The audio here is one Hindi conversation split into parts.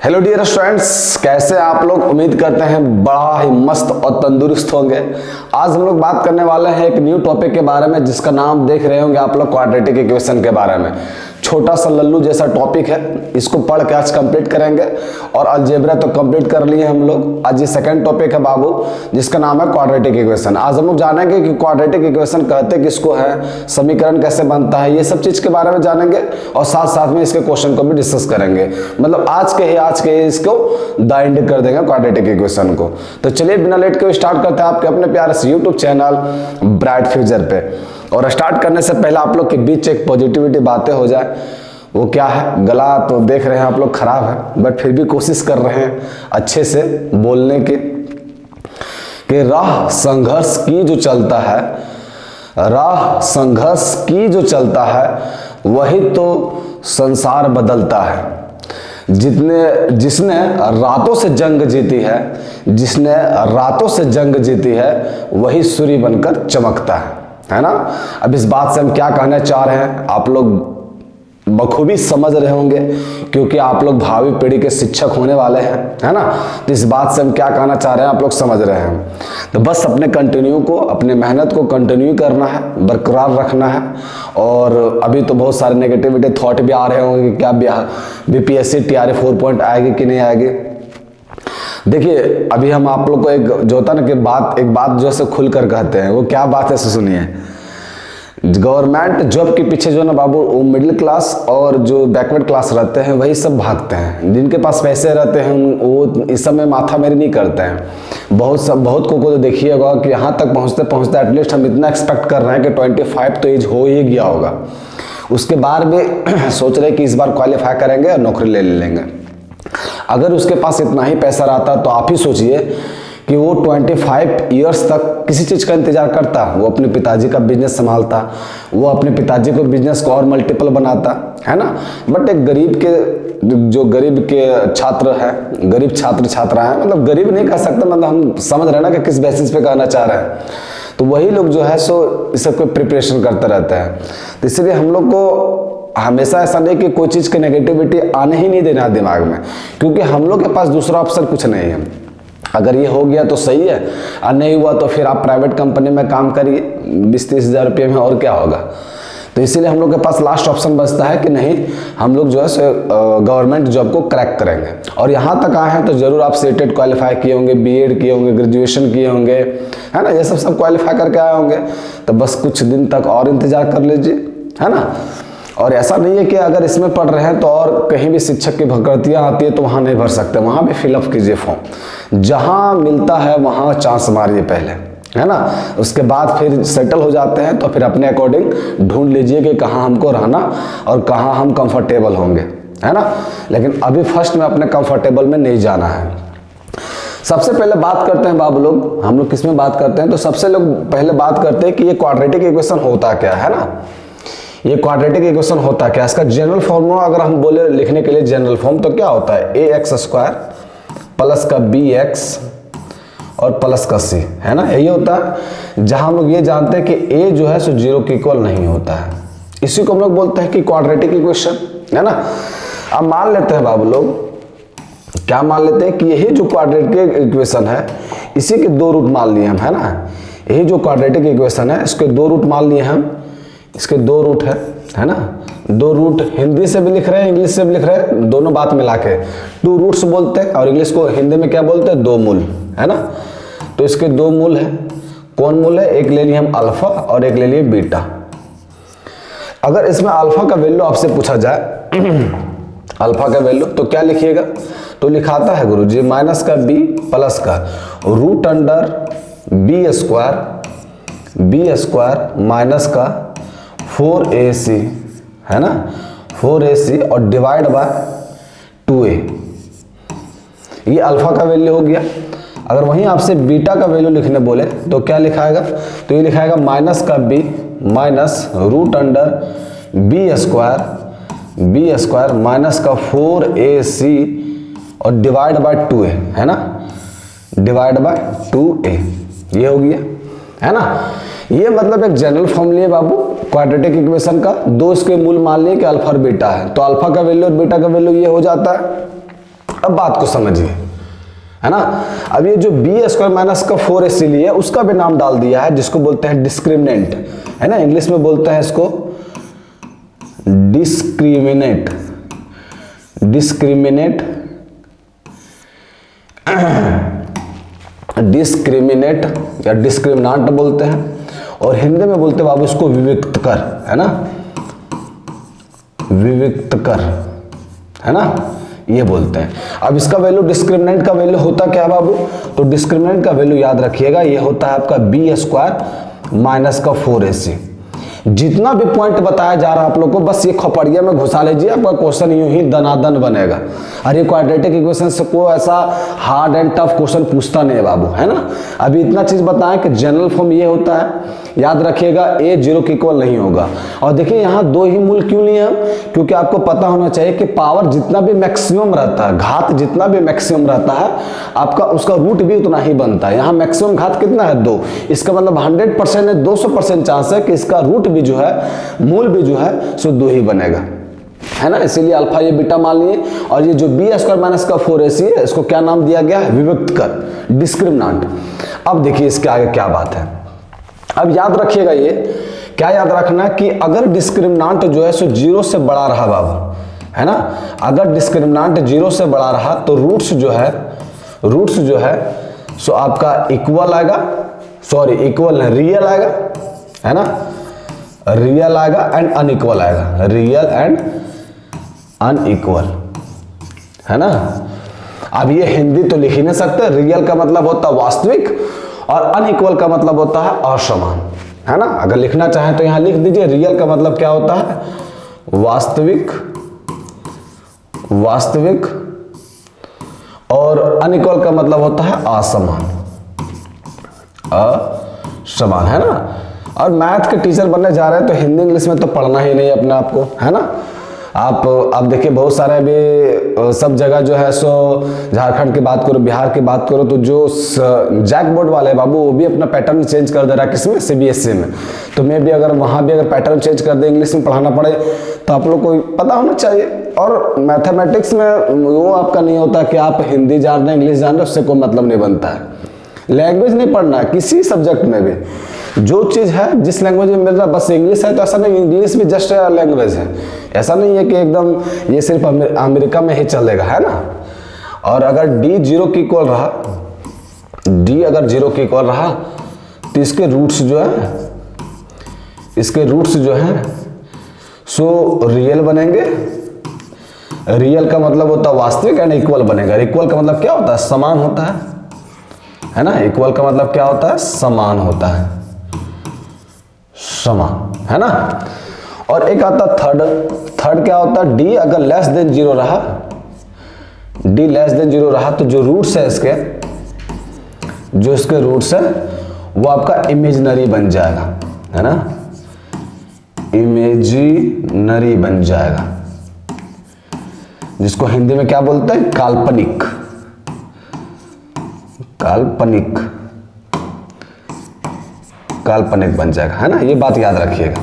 हेलो डियर स्टूडेंट्स, कैसे आप लोग? उम्मीद करते हैं बड़ा ही मस्त और तंदुरुस्त होंगे। आज हम लोग बात करने वाले हैं एक न्यू टॉपिक के बारे में जिसका नाम देख रहे होंगे आप लोग, क्वाड्रेटिक इक्वेशन के बारे में। छोटा सा लल्लू जैसा टॉपिक है, इसको पढ़ के आज कंप्लीट करेंगे। और अलजेब्रा तो कंप्लीट कर लिए हम लोग। आज ये सेकंड टॉपिक है बाबू, जिसका नाम है क्वाड्रेटिक इक्वेशन। आज हम लोग जानेंगे कि क्वाड्रेटिक इक्वेशन कहते किसको है, समीकरण कैसे बनता है, ये सब चीज के बारे में जानेंगे और साथ साथ में इसके क्वेश्चन को भी डिस्कस करेंगे। मतलब आज के इसको दाइंड कर देंगे क्वाड्रेटिक इक्वेशन को। तो चलिए बिना लेट के स्टार्ट करते हैं आपके अपने प्यारे से यूट्यूब चैनल ब्राइट फ्यूचर पे। और स्टार्ट करने से पहले आप लोग के बीच एक पॉजिटिविटी बातें हो जाए। वो क्या है, गला तो देख रहे हैं आप लोग खराब है, बट फिर भी कोशिश कर रहे हैं अच्छे से बोलने की। कि राह संघर्ष की जो चलता है, राह संघर्ष की जो चलता है, वही तो संसार बदलता है। जिसने रातों से जंग जीती है, जिसने रातों से जंग जीती है, वही सूर्य बनकर चमकता है ना। अब इस बात से हम क्या कहना चाह रहे हैं आप लोग बखूबी समझ रहे होंगे, क्योंकि आप लोग भावी पीढ़ी के शिक्षक होने वाले हैं, है ना। तो इस बात से हम क्या कहना चाह रहे हैं आप लोग समझ रहे हैं। तो बस अपने कंटिन्यू को, अपने मेहनत को कंटिन्यू करना है, बरकरार रखना है। और अभी तो बहुत सारे नेगेटिविटी थॉट भी आ रहे होंगे कि क्या बीपीएससी टीआरई 4 पॉइंट आएगी कि नहीं आएगी। देखिए अभी हम आप लोग को एक जो होता ना कि एक बात जो है खुल कर कहते हैं, वो क्या बात है सुनिए। गवर्नमेंट जॉब के पीछे जो है ना बाबू, वो मिडिल क्लास और जो बैकवर्ड क्लास रहते हैं वही सब भागते हैं। जिनके पास पैसे रहते हैं वो इस समय माथा मेरी नहीं करते हैं। बहुत को तो देखिए होगा कि यहाँ तक पहुँचते पहुँचते एटलीस्ट हम इतना एक्सपेक्ट कर रहे हैं कि 25 तो एज हो ही गया होगा। उसके बाद भी सोच रहे कि इस बार क्वालिफाई करेंगे और नौकरी ले लेंगे। अगर उसके पास इतना ही पैसा रहता तो आप ही सोचिए कि वो 25 इयर्स तक किसी चीज़ का इंतजार करता। वो अपने पिताजी का बिजनेस संभालता, वो अपने पिताजी को बिजनेस को और मल्टीपल बनाता, है ना। बट एक गरीब के छात्र हैं, गरीब छात्र छात्रा हैं, मतलब गरीब नहीं कह सकते, मतलब हम समझ रहे हैं ना कि किस बेसिस पे कहना चाह रहे हैं। तो वही लोग जो है सो इस सब को प्रिपरेशन करते रहते हैं। तो इसलिए हम लोग को हमेशा ऐसा नहीं कि कोई चीज़ की नेगेटिविटी आने ही नहीं देना दिमाग में, क्योंकि हम लोग के पास दूसरा ऑप्शन कुछ नहीं है। अगर ये हो गया तो सही है, और नहीं हुआ तो फिर आप प्राइवेट कंपनी में काम करिए 20-30 हज़ार रुपये में, और क्या होगा। तो इसीलिए हम लोग के पास लास्ट ऑप्शन बचता है कि नहीं, हम लोग जो है गवर्नमेंट जॉब को क्रैक करेंगे। और यहाँ तक आए हैं तो जरूर आप सीटेट क्वालिफाई किए होंगे, बीएड किए होंगे, ग्रेजुएशन किए होंगे, है ना। ये सब क्वालिफाई करके आए होंगे। तो बस कुछ दिन तक और इंतजार कर लीजिए, है ना। और ऐसा नहीं है कि अगर इसमें पढ़ रहे हैं तो और कहीं भी शिक्षक की भर्तियाँ आती है तो वहाँ नहीं भर सकते, वहाँ भी फिलअप कीजिए फॉर्म। जहाँ मिलता है वहाँ चांस मारिए पहले, है ना। उसके बाद फिर सेटल हो जाते हैं तो फिर अपने अकॉर्डिंग ढूंढ लीजिए कि कहाँ हमको रहना और कहाँ हम कंफर्टेबल होंगे, है ना। लेकिन अभी फर्स्ट में अपने कंफर्टेबल में नहीं जाना है। सबसे पहले बात करते हैं बाबू लोग, हम लोग किस में बात करते हैं, तो सबसे लोग पहले बात करते हैं कि ये क्वाड्रेटिक इक्वेशन होता क्या है ना। ये क्वाड्रेटिक इक्वेशन होता क्या, इसका जनरल फॉर्मूला अगर हम बोले लिखने के लिए जनरल फॉर्म, तो क्या होता है, ax² प्लस का bx और प्लस का c, है ना। यही होता है। जहां हम लोग ये जानते हैं कि a जो है सो 0 के इक्वल नहीं होता है, इसी को हम लोग बोलते हैं कि क्वाड्रेटिक इक्वेशन, है ना। अब मान लेते हैं बाबू लोग, क्या मान लेते हैं कि यही जो क्वाड्रेटिक इक्वेशन है इसी के 2 रूट मान लिए हम, है ना। यही जो क्वाड्रेटिक इक्वेशन है इसके 2 रूट मान लिए हम। इसके 2 रूट है ना। 2 रूट हिंदी से भी लिख रहे हैं, इंग्लिश से भी लिख रहे हैं, दोनों बात मिला के 2 रूट्स बोलते हैं। और इंग्लिश को हिंदी में क्या बोलते हैं, 2 मूल, है ना। तो इसके 2 मूल है। कौन मूल है, एक ले लिए हम अल्फा और एक ले लिए बीटा। अगर इसमें अल्फा का वैल्यू आपसे पूछा जाए अल्फा का वैल्यू, तो क्या लिखिएगा, तो लिखाता है गुरुजी माइनस का b प्लस का रूट अंडर b² माइनस का 4ac, है ना, 4ac और डिवाइड बाय 2a। ये अल्फा का वैल्यू हो गया। अगर वहीं आपसे बीटा का वैल्यू लिखने बोले तो क्या लिखाएगा, तो ये लिखाएगा माइनस का b minus root under b² minus का 4ac और डिवाइड बाय 2a, है ना, डिवाइड बाय 2a। ये हो गया, है ना। ये मतलब एक जनरल फॉर्म लिए बाबू क्वाड्रेटिक इक्वेशन का। 2 इसके मूल मान लिए कि अल्फा और बीटा है, तो अल्फा का वैल्यू और बीटा का वैल्यू ये हो जाता है। अब बात को समझिए, है ना। अब ये जो बी स्क्वायर माइनस का 4ac लिए उसका भी नाम डाल दिया है जिसको बोलते हैं डिस्क्रिमिनेंट, है ना। इंग्लिश में बोलते हैं इसको डिस्क्रिमिनेट, डिस्क्रिमिनेट, डिस्क्रिमिनेट या डिस्क्रिमिनांट बोलते हैं, और हिंदी में बोलते हैं बाबू इसको विविक्त कर, है ना, विविक्त कर, है ना, ये बोलते हैं। अब इसका वैल्यू, डिस्क्रिमिनेंट का वैल्यू होता क्या है बाबू, तो डिस्क्रिमिनेंट का वैल्यू याद रखिएगा, ये होता है आपका बी स्क्वायर माइनस का 4ac। जितना भी पॉइंट बताया जा रहा है आप लोग को बस ये खोपड़िया में घुसा लीजिए, आपका क्वेश्चन यूं ही दनादन बनेगा। और ये क्वाड्रेटिक इक्वेशन से कोई ऐसा हार्ड एंड टफ क्वेश्चन पूछता नहीं है बाबू, है ना। अभी इतना चीज बताएं कि जनरल फॉर्म ये होता है, याद रखिएगा a 0 के इक्वल नहीं होगा। और देखिए यहाँ दो ही मूल क्यों लिए हम, क्योंकि आपको पता होना चाहिए कि पावर जितना भी मैक्सिमम रहता है, घात जितना भी मैक्सिमम रहता है आपका, उसका रूट भी उतना ही बनता है। यहाँ मैक्सिमम घात कितना है 2, इसका मतलब 100% है, 200% चांस है कि इसका रूट भी जो है, मूल भी जो है सो 2 ही बनेगा, है ना। इसीलिए अल्फा ये बीटा मान लिए। और ये जो बी स्क्वायर माइनस का 4ac है इसको क्या नाम दिया गया है, विविक्त कर, डिस्क्रिमिनांट। अब देखिए इसके आगे क्या बात है, अब याद रखिएगा, ये क्या याद रखना है कि अगर डिस्क्रिमिनांट जो है सो 0 से बड़ा रहा बाबू, है ना, अगर डिस्क्रिमिनांट 0 से बड़ा रहा तो रूट्स जो है सो आपका इक्वल आएगा, सॉरी इक्वल नहीं, रियल आएगा, है ना, रियल आएगा एंड अनइक्वल आएगा, रियल एंड अनइक्वल, है ना। अब ये हिंदी तो लिख ही नहीं सकते, रियल का मतलब होता है वास्तविक और अनइक्वल का मतलब होता है असमान, है ना। अगर लिखना चाहें तो यहां लिख दीजिए, रियल का मतलब क्या होता है, वास्तविक, वास्तविक, और अनइक्वल का मतलब होता है असमान, असमान, है ना। और मैथ के टीचर बनने जा रहे हैं तो हिंदी इंग्लिश में तो पढ़ना ही नहीं अपने आप को, है ना। आप देखिए बहुत सारे अभी सब जगह जो है सो, झारखंड की बात करो, बिहार की बात करो, तो जो जैक बोर्ड वाले बाबू वो भी अपना पैटर्न चेंज कर दे रहा है, किसमें, सीबीएसई में। तो मैं भी अगर वहाँ भी अगर पैटर्न चेंज कर दे, इंग्लिश में पढ़ाना पड़े, तो आप लोग को पता होना चाहिए। और मैथमेटिक्स में वो आपका नहीं होता कि आप हिंदी जान रहे हैं, इंग्लिश जान रहे हैं, उससे कोई मतलब नहीं बनता है। लैंग्वेज नहीं पढ़ना है किसी सब्जेक्ट में भी, जो चीज़ है जिस लैंग्वेज में मिल रहा है, बस इंग्लिश है तो ऐसा नहीं, इंग्लिश भी जस्ट लैंग्वेज है, ऐसा नहीं है कि एकदम ये सिर्फ अमेरिका में ही चलेगा, है ना। और अगर d 0 के इक्वल रहा, d अगर 0 के इक्वल रहा तो इसके रूट्स जो है, इसके रूट्स जो है सो रियल बनेंगे। रियल का मतलब होता है वास्तविक एंड इक्वल बनेगा। इक्वल का मतलब क्या होता है, समान होता है ना। इक्वल का मतलब क्या होता है, समान होता है, समान, है ना। और एक आता थर्ड, थर्ड क्या होता है, d अगर लेस देन 0 रहा, d लेस देन 0 रहा तो जो रूट्स है इसके, जो इसके रूट्स है वो आपका इमेजिनरी बन जाएगा, है ना, इमेजिनरी बन जाएगा, जिसको हिंदी में क्या बोलते हैं, काल्पनिक, काल्पनिक, काल्पनिक बन जाएगा, है ना। ये बात याद रखिएगा,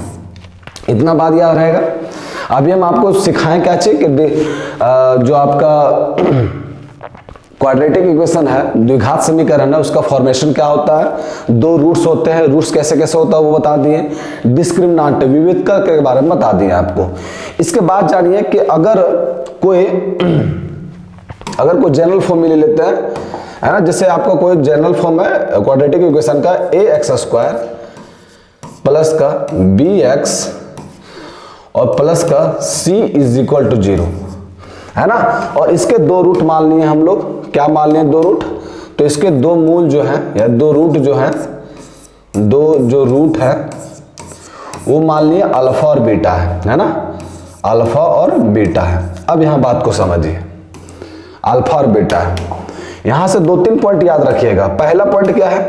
इतना बात याद रहेगा। अभी हम आपको सिखाएं क्या चाहिए कि जो आपका क्वाड्रेटिक इक्वेशन है, द्विघात समीकरण है, उसका फॉर्मेशन क्या होता है, 2 रूट्स होते हैं, रूट्स कैसे कैसे होता है वो बता दिए, डिस्क्रिमिनांट विविधता के बारे में बता दिए आपको। इसके बाद जानिए कि अगर कोई जनरल फॉर्म ले लेते हैं, है ना, जैसे आपका कोई जनरल फॉर्म है क्वाड्रेटिक इक्वेशन का, ax² प्लस का bx और प्लस का c = 0, है ना। और इसके 2 रूट मान लिए हम लोग, क्या मान लिए, 2 रूट। तो इसके 2 मूल जो है या 2 रूट जो है, 2 जो रूट है वो मान लिए अल्फा और बीटा है ना, अल्फा और बीटा है। अब यहां बात को समझिए, अल्फा और बीटा है, यहां से 2-3 पॉइंट याद रखिएगा। पहला पॉइंट क्या है,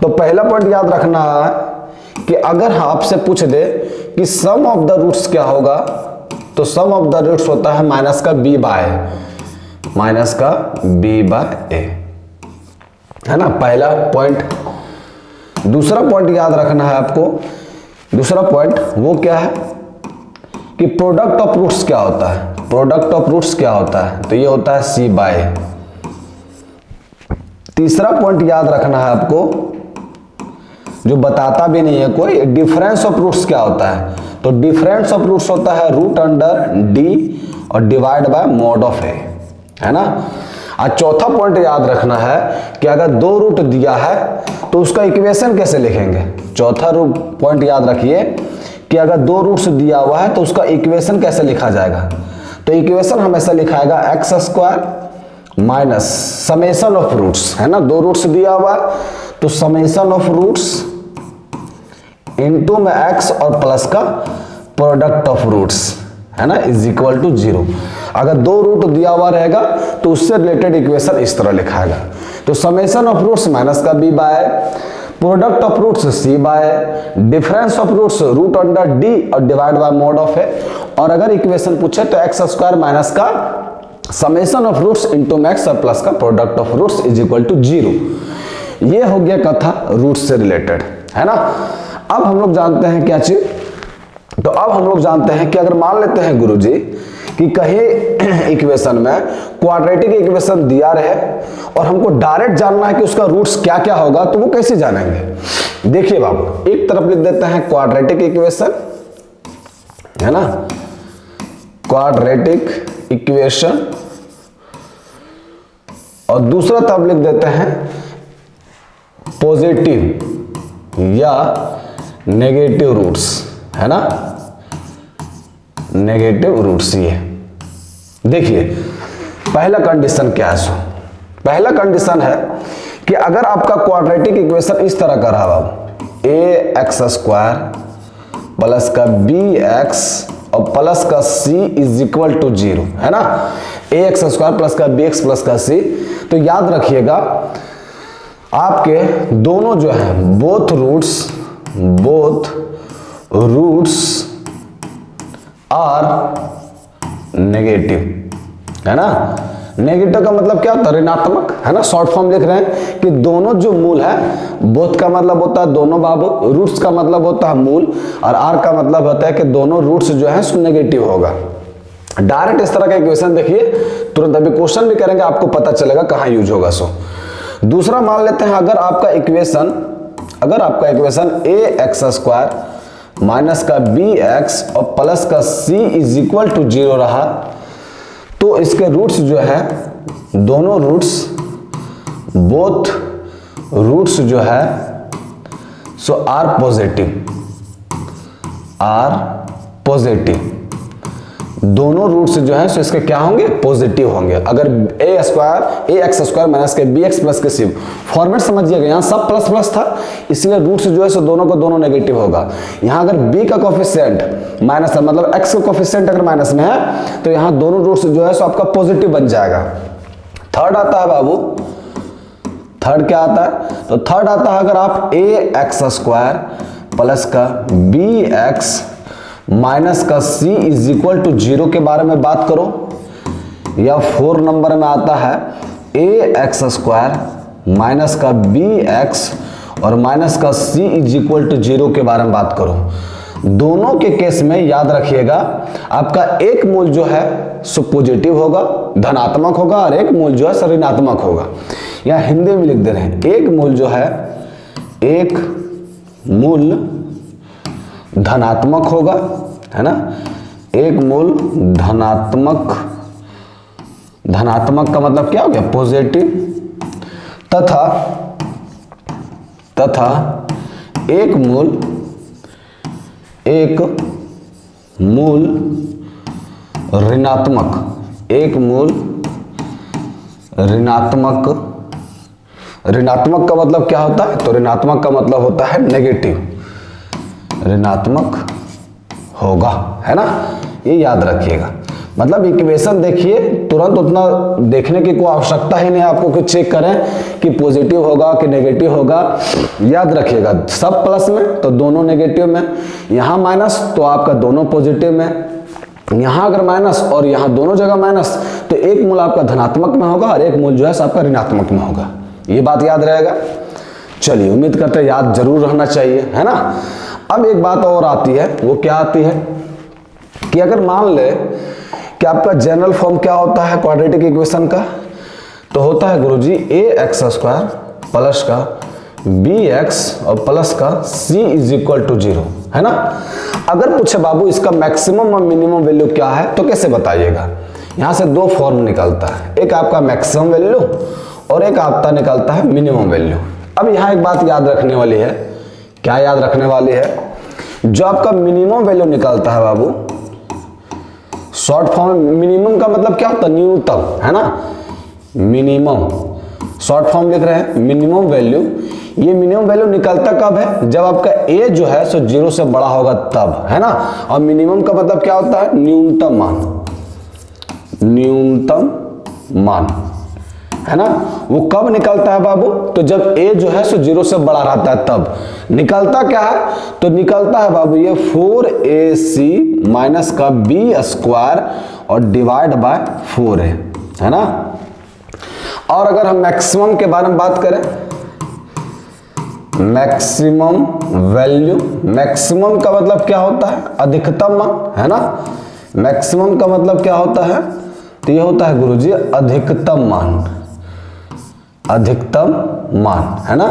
तो पहला पॉइंट याद रखना है कि अगर आपसे पूछ दे कि सम ऑफ द रूट्स क्या होगा, तो सम ऑफ द रूट्स होता है माइनस का b बाय a, है ना, पहला पॉइंट। दूसरा पॉइंट याद रखना है आपको, दूसरा पॉइंट वो क्या है कि प्रोडक्ट ऑफ रूट्स क्या होता है, प्रोडक्ट ऑफ रूट्स क्या होता है, तो ये होता है C बाय A। तीसरा पॉइंट याद रखना है आपको, जो बताता भी नहीं है कोई, डिफरेंस ऑफ रूट्स क्या होता है, तो डिफरेंस ऑफ रूट्स होता है रूट अंडर D और divide by mod of A, है ना। आज चौथा पॉइंट याद रखना है कि अगर दो रूट दिया है तो उसका इक्वेशन कैसे लिखेंगे। चौथा पॉइंट याद रखिए कि अगर दो रूट्स दिया हुआ है तो उसका इक्वेशन कैसे लिखा जाएगा, तो इक्वेशन हमेशा लिखाएगा x square minus summation of roots, है ना। दो रूट्स दिया हुआ है तो समेशन ऑफ रूट्स इनटू में एक्स और प्लस का प्रोडक्ट ऑफ रूट्स, है ना, इज इक्वल टू 0। अगर दो रूट दिया हुआ रहेगा तो उससे रिलेटेड इक्वेशन इस तरह लिखाएगा, तो समेशन ऑफ रूट्स माइनस का b by product of roots C by difference of roots root under D और divide by mod of A। और अगर इक्वेशन पूछे तो एक्स स्क्वायर माइनस का समेशन ऑफ रूट्स इनटू मैक्स और प्लस का product of roots is equal to 0। ये हो गया कथा रूट्स से रिलेटेड, है ना। अब हम लोग जानते हैं क्या चीज, तो अब हम लोग जानते हैं कि अगर मान लेते हैं गुरुजी कि कहीं इक्वेशन में क्वाड्रेटिक इक्वेशन दिया रहे और हमको डायरेक्ट जानना है कि उसका रूट्स क्या क्या होगा, तो वो कैसे जानेंगे। देखिए बाबू, एक तरफ लिख देते हैं क्वाड्रेटिक इक्वेशन, है ना, क्वाड्रेटिक इक्वेशन, और दूसरा तरफ लिख देते हैं पॉजिटिव या नेगेटिव रूट्स, है ना, नेगेटिव रूट्स। ये देखिए पहला कंडीशन क्या है, सो पहला कंडीशन है कि अगर आपका क्वाड्रेटिक इक्वेशन इस तरह का रहा, ए एक्स स्क्वायर प्लस का बी एक्स और प्लस का सी इज इक्वल टू 0, है ना, ए एक्स स्क्वायर प्लस का बी एक्स प्लस का सी, तो याद रखिएगा आपके दोनों जो है बोथ रूट्स आर नेगेटिव, है ना। नेगेटिव का मतलब क्या होता है, ऋणात्मक, है ना। शॉर्ट फॉर्म लिख रहे हैं कि दोनों जो मूल है, बोथ का मतलब होता है दोनों बाबू, रूट्स का मतलब होता है मूल, और आर का मतलब होता है कि दोनों रूट्स जो है नेगेटिव होगा। डायरेक्ट इस तरह का इक्वेशन देखिए, तुरंत अभी क्वेश्चन भी करेंगे आपको पता चलेगा कहाँ यूज होगा। सो दूसरा मान लेते हैं अगर आपका इक्वेशन ए एक्स स्क्वायर माइनस का बी एक्स और प्लस का सी इज इक्वल टू 0 रहा, तो इसके रूट्स जो है दोनों रूट्स बोथ रूट्स जो है सो आर पॉजिटिव, दोनों रूट्स जो है सो इसके क्या होंगे, पॉजिटिव होंगे। अगर ए एक्स स्क्वायर माइनस के बी एक्स प्लस के सी, फॉर्मेट समझिएगा, यहाँ सब प्लस प्लस था इसलिए रूट्स जो है सो दोनों को दोनों नेगेटिव होगा। यहाँ अगर b का कोफिशिएंट माइनस है, मतलब x का कोफिशिएंट अगर माइनस में है तो यहाँ दोनों रूट्स जो है सो आपका पॉजिटिव बन जाएगा। थर्ड आता है बाबू, थर्ड क्या आता है, तो थर्ड आता है अगर आप ए एक्स स्क्वायर प्लस का बी एक्स माइनस का सी इज इक्वल टू 0 के बारे में बात करो, या 4 नंबर में आता है ए एक्स स्क्वायर माइनस का बी एक्स और माइनस का सी इज इक्वल टू 0 के बारे में बात करो। दोनों के केस में याद रखिएगा आपका एक मूल जो है सो पॉजिटिव होगा, धनात्मक होगा, और एक मूल जो है ऋणात्मक होगा। या हिंदी में लिख दे रहे हैं, एक मूल जो है, एक मूल धनात्मक होगा, है ना, एक मूल धनात्मक का मतलब क्या हो गया, पॉजिटिव, तथा एक मूल ऋणात्मक का मतलब क्या होता है, तो ऋणात्मक का मतलब होता है नेगेटिव, ऋणात्मक होगा, है ना, ये याद रखिएगा। मतलब इक्वेशन देखिए, तुरंत उतना देखने की कोई आवश्यकता ही नहीं है आपको कि चेक करें कि पॉजिटिव होगा कि नेगेटिव होगा। याद रखिएगा सब प्लस में तो दोनों नेगेटिव में, यहाँ माइनस तो आपका दोनों पॉजिटिव में, यहाँ अगर माइनस और यहाँ दोनों जगह माइनस तो एक मूल आपका धनात्मक में होगा और एक मूल जो है आपका ऋणात्मक में होगा। ये बात याद रहेगा। चलिए, उम्मीद करते हैं याद जरूर रहना चाहिए, है ना। अब एक बात और आती है, वो क्या आती है कि अगर मान ले कि आपका जनरल फॉर्म क्या होता है क्वाड्रेटिक इक्वेशन का, तो होता है गुरुजी ए एक्स स्क्वायर प्लस का बी एक्स और प्लस का सी इज इक्वल टू 0, है ना। अगर पूछे बाबू इसका मैक्सिमम और मिनिमम वैल्यू क्या है तो कैसे बताइएगा। यहाँ से दो फॉर्म निकलता है, एक आपका मैक्सिमम वैल्यू और एक आपका निकलता है मिनिमम वैल्यू। अब यहाँ एक बात याद रखने वाली है, क्या याद रखने वाली है, जो आपका मिनिमम वैल्यू निकलता है बाबू, शॉर्ट फॉर्म मिनिमम का मतलब क्या होता है, न्यूनतम, है ना। मिनिमम शॉर्ट फॉर्म लिख रहे हैं मिनिमम वैल्यू, ये मिनिमम वैल्यू निकलता कब है, जब आपका ए जो है सो 0 से बड़ा होगा तब, है ना। और मिनिमम का मतलब क्या होता है, न्यूनतम मान, न्यूनतम मान, है ना। वो कब निकलता है बाबू, तो जब ए जो है सो 0 से बड़ा रहता है तब निकलता क्या है, तो निकलता है बाबू ये 4ac माइनस का बी स्क्वायर और डिवाइड बाय 4 है ना। और अगर हम मैक्सिमम के बारे में बात करें, मैक्सिमम वैल्यू, मैक्सिमम का मतलब क्या होता है, अधिकतम मान, है ना। मैक्सिमम का मतलब क्या होता है, तो ये होता है गुरुजी अधिकतम मान, अधिकतम मान, है ना।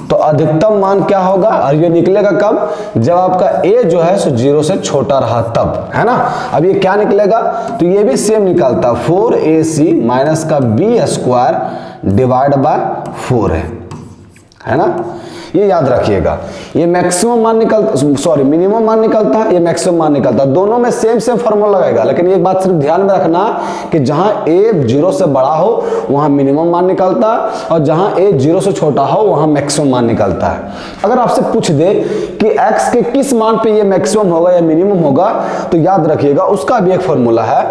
तो अधिकतम मान क्या होगा, और ये निकलेगा कब, जब आपका a जो है सो 0 से छोटा रहा तब, है ना। अब ये क्या निकलेगा, तो ये भी सेम निकलता 4ac माइनस का बी स्क्वायर डिवाइड बाय 4 है ना। ये याद रखिएगा, ये मैक्सिमम मान निकलता, सॉरी मिनिमम मान निकलता है, ये मैक्सिमम मान निकलता है, दोनों में सेम फार्मूला लगेगा। लेकिन एक बात सिर्फ ध्यान में रखना कि जहां a 0 से बड़ा हो वहां मिनिमम मान निकलता है, और जहां a 0 से छोटा हो वहां मैक्सिमम मान निकलता है। अगर आपसे पूछ दे कि x के किस मान पे ये मैक्सिमम होगा या मिनिमम होगा, तो याद रखिएगा उसका भी एक फॉर्मूला है।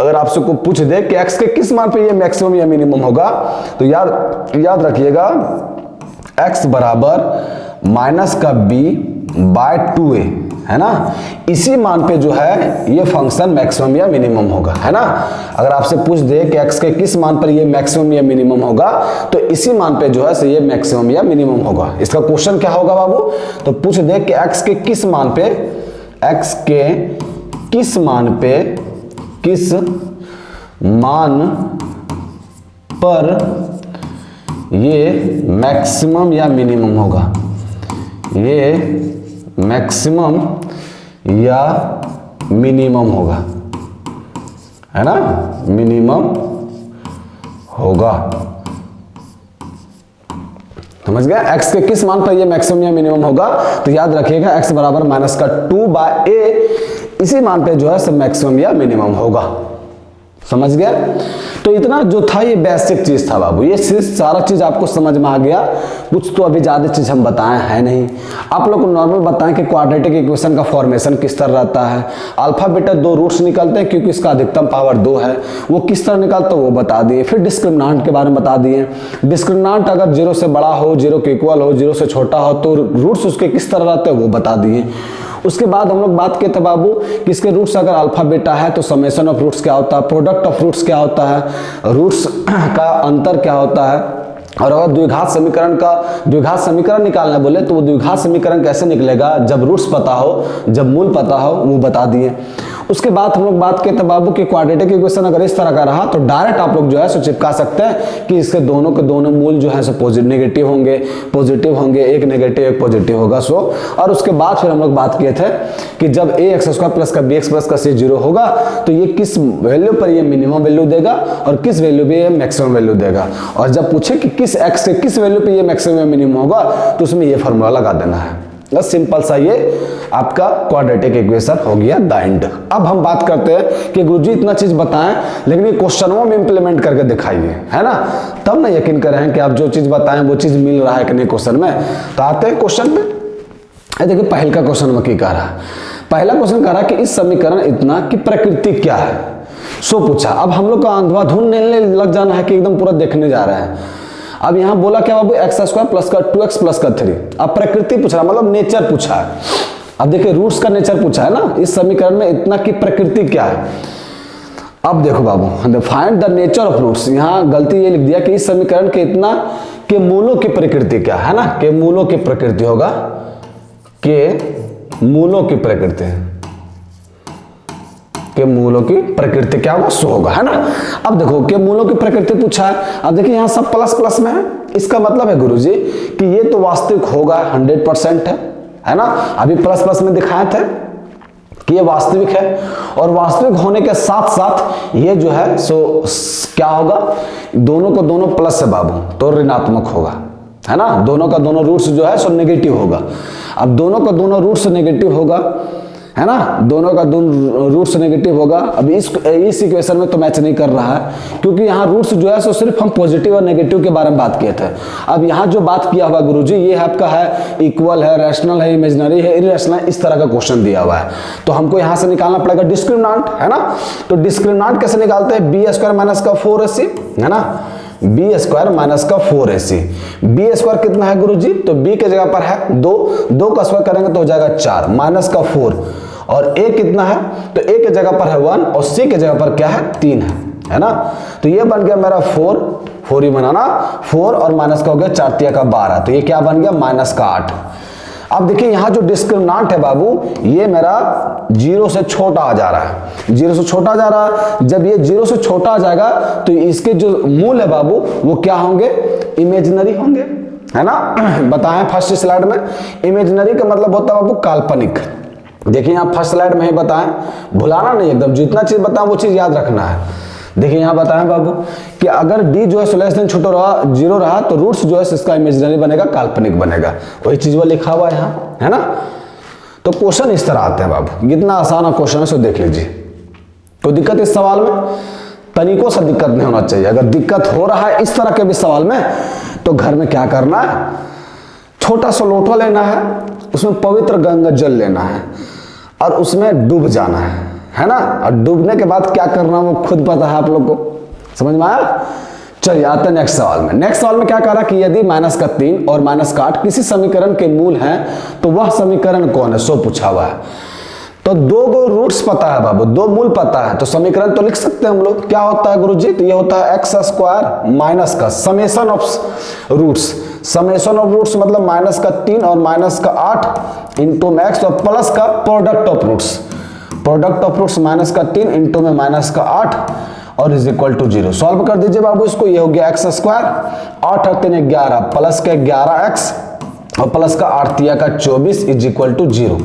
अगर आपसे को पूछ दे कि x के किस मान पे ये मैक्सिमम या मिनिमम होगा, तो याद रखिएगा x बराबर माइनस का b बाय 2a, है ना। इसी मान पे जो है ये फंक्शन मैक्सिमम या मिनिमम होगा, है ना। अगर आपसे पूछ दे कि x के किस मान पर ये मैक्सिमम या मिनिमम होगा, तो इसी मान पे जो है से ये मैक्सिमम या मिनिमम होगा। इसका क्वेश्चन क्या होगा बाबू, तो पूछ दे कि x के किस मान पे, x के किस मान पे, किस मान पर ये मैक्सिमम या मिनिमम होगा, ये मैक्सिमम या मिनिमम होगा, है ना, मिनिमम होगा। समझ गया, x के किस मान पर ये मैक्सिमम या मिनिमम होगा, तो याद रखिएगा x बराबर माइनस का 2/a, इसी मान पे जो है सब मैक्सिमम या मिनिमम होगा। समझ गया। तो इतना जो था ये बेसिक चीज था बाबू, ये सारा चीज आपको समझ में आ गया। कुछ तो अभी ज्यादा चीज हम बताए हैं नहीं, आप लोग को नॉर्मल बताएं कि क्वाड्रेटिक इक्वेशन का फॉर्मेशन किस तरह रहता है, अल्फा बीटा दो रूट्स निकलते हैं क्योंकि इसका अधिकतम पावर 2 है, वो किस तरह निकलता है वो बता दिए। फिर डिस्क्रिमिनेंट के बारे में बता दिए, डिस्क्रिमिनेंट अगर 0 से बड़ा हो, 0 के इक्वल हो, 0 से छोटा हो तो रूट्स उसके किस तरह रहते हैं वो बता दिए। उसके बाद हम लोग बात किए थे बाबू कि इसके रूट्स अगर अल्फा बीटा है तो समेशन ऑफ रूट्स क्या होता है, प्रोडक्ट ऑफ रूट्स क्या होता है, रूट्स का अंतर क्या होता है, और अगर द्विघात समीकरण निकालना बोले तो वो द्विघात समीकरण कैसे निकलेगा, जब रूट्स पता हो, जब मूल पता हो, वो बता दिए। उसके बाद हम लोग बात किए थे बाबू कि क्वाड्रेटिक इक्वेशन अगर इस तरह का रहा तो डायरेक्ट आप लोग जो है सो चिपका सकते हैं कि इसके दोनों के दोनों मूल जो है सो पॉजिटिव होंगे, एक नेगेटिव एक पॉजिटिव होगा सो। और उसके बाद फिर हम लोग बात किए थे कि जब ए एक्स स्क्वायर प्लस का बी एक्स प्लस का सी 0 होगा तो ये किस वैल्यू पर ये मिनिमम वैल्यू देगा और किस वैल्यू पे ये मैक्सिमम वैल्यू देगा। और जब पूछे कि किस एक्स के किस वैल्यू पे ये मैक्सिमम या मिनिमम होगा तो उसमें ये फॉर्मूला लगा देना है। बस सिंपल सा ये आपका क्वाड्रेटिक इक्वेशन हो गया द एंड। अब हम बात करते हैं कि गुरुजी इतना चीज बताएं लेकिन ये क्वेश्चनों में इंप्लीमेंट करके दिखाइए, है ना, तब ना यकीन करें कि आप जो चीज बताएं वो चीज मिल रहा है कि नहीं क्वेश्चन में। तो आते हैं क्वेश्चन में। देखिए पहल का क्वेश्चन में क्या कह रहा है, पहला क्वेश्चन कह रहा है कि इस समीकरण इतना की प्रकृति क्या है, सो पूछा। अब हम लोग का अंधाधुन लेने लग जाना है कि एकदम पूरा देखने जा रहे हैं। अब यहां बोला क्या बाबू, एक्स स्क्वायर प्लस का 2x प्लस का 3। अब प्रकृति पूछ रहा, मतलब नेचर पूछा है। अब देखिए रूट्स का नेचर पूछा है ना, इस समीकरण में इतना की प्रकृति क्या है। अब देखो बाबू, find the nature of roots. यहां गलती ये लिख दिया कि इस समीकरण के इतना के मूलों की प्रकृति क्या है ना, के मूलों की प्रकृति होगा, के मूलों की प्रकृति के मूलों की प्रकृति क्या होगा, सो होगा, है ना। अब देखो के मूलों की प्रकृति पूछा है। अब देखिए यहाँ सब प्लस प्लस में है, इसका मतलब है गुरुजी कि ये तो वास्तविक होगा, 100% है ना। अभी प्लस प्लस में दिखाए थे कि ये वास्तविक है, और वास्तविक होने के साथ साथ ये जो है सो क्या होगा, दोनों को दोनों प्लस से बाबू तो ऋणात्मक होगा, है ना। दोनों का दोनों रूट्स जो है सो नेगेटिव होगा। अब दोनों का दोनों रूट्स नेगेटिव होगा, है ना, दोनों का दोनों रूट्स नेगेटिव होगा। अब इस इक्वेशन में तो मैच नहीं कर रहा है, क्योंकि यहाँ रूट्स जो है सो सिर्फ हम पॉजिटिव और नेगेटिव के बारे में बात किए थे। अब यहाँ जो बात किया हुआ गुरुजी ये आपका है इक्वल है, रैशनल है, इमेजिनरी है, इरेशनल है, इस तरह का क्वेश्चन दिया हुआ है। तो हमको यहाँ से निकालना पड़ेगा डिस्क्रिमिनेंट, है ना। तो डिस्क्रिमिनेंट कैसे निकालते हैं, बी स्क्वायर माइनस का 4ac, है ना, बी स्क्वायर माइनस का 4ac। बी स्क्वायर कितना है गुरुजी, तो बी के जगह पर है 2, 2 का स्क्वायर करेंगे तो हो जाएगा 4, माइनस का 4, और a कितना है, तो a के जगह पर है 1 और c के जगह पर क्या है 3 है ना। तो ये बन गया मेरा 4 ही बनाना, 4 और माइनस का हो गया 4 तिया का 12, तो ये क्या बन गया माइनस का 8। अब देखिए यहाँ जो डिस्क्रिमिनेंट है बाबू ये मेरा 0 से छोटा आ जा रहा है, 0 से छोटा जा रहा है। जब ये 0 से छोटा आ जाएगा तो इसके जो मूल है बाबू वो क्या होंगे, इमेजिनरी होंगे, है ना। बताएं फर्स्ट स्लाइड में, इमेजिनरी का मतलब होता है बाबू काल्पनिक। देखिए यहाँ फर्स्ट स्लाइड में ही बताएं, भुलाना नहीं, एकदम जितना चीज बताएं वो चीज याद रखना है। देखिए यहाँ बताएं बाबू कि अगर d जो है लेस देन छोटा रहा, 0 रहा, तो रूट्स जो है इसका इमेजिनरी बनेगा, काल्पनिक बनेगा, वही चीज वो लिखा हुआ है यहाँ, है ना। तो क्वेश्चन इस तरह आते हैं बाबू, कितना आसान क्वेश्चन है सो देख लीजिए। कोई दिक्कत इस सवाल में, तनिकों से दिक्कत नहीं होना चाहिए। अगर दिक्कत हो रहा है इस तरह के भी सवाल में तो घर में क्या करना है, छोटा सा लोटा लेना है, उसमें पवित्र गंगा जल लेना है और उसमें डूब जाना है ना। और डूबने के बाद क्या करना वो खुद पता है आप लोग को, समझ में आया। चलिए आते हैं नेक्स्ट सवाल में। नेक्स्ट सवाल में क्या कह रहा है कि यदि माइनस का 3 और माइनस का 8 किसी समीकरण के मूल हैं तो वह समीकरण कौन है, सो पूछा हुआ है। तो 2 रूट्स पता है बाबू, 2 मूल पता है, तो समीकरण तो लिख सकते हैं हम लोग। क्या होता है गुरुजी, तो ये होता है एक्स स्क्वायर माइनस का summation of roots. Summation of roots मतलब माइनस का 3 और माइनस का 8 इंटू में एक्स और प्लस का product of roots. Product of roots minus का 3 इंटू में माइनस का 8 और इज इक्वल टू 0। सॉल्व कर दीजिए बाबू इसको, ये हो गया एक्स स्क्वायर 8 और 3 11 प्लस का 11x और प्लस का 8 तिया का 24 इज इक्वल टू 0।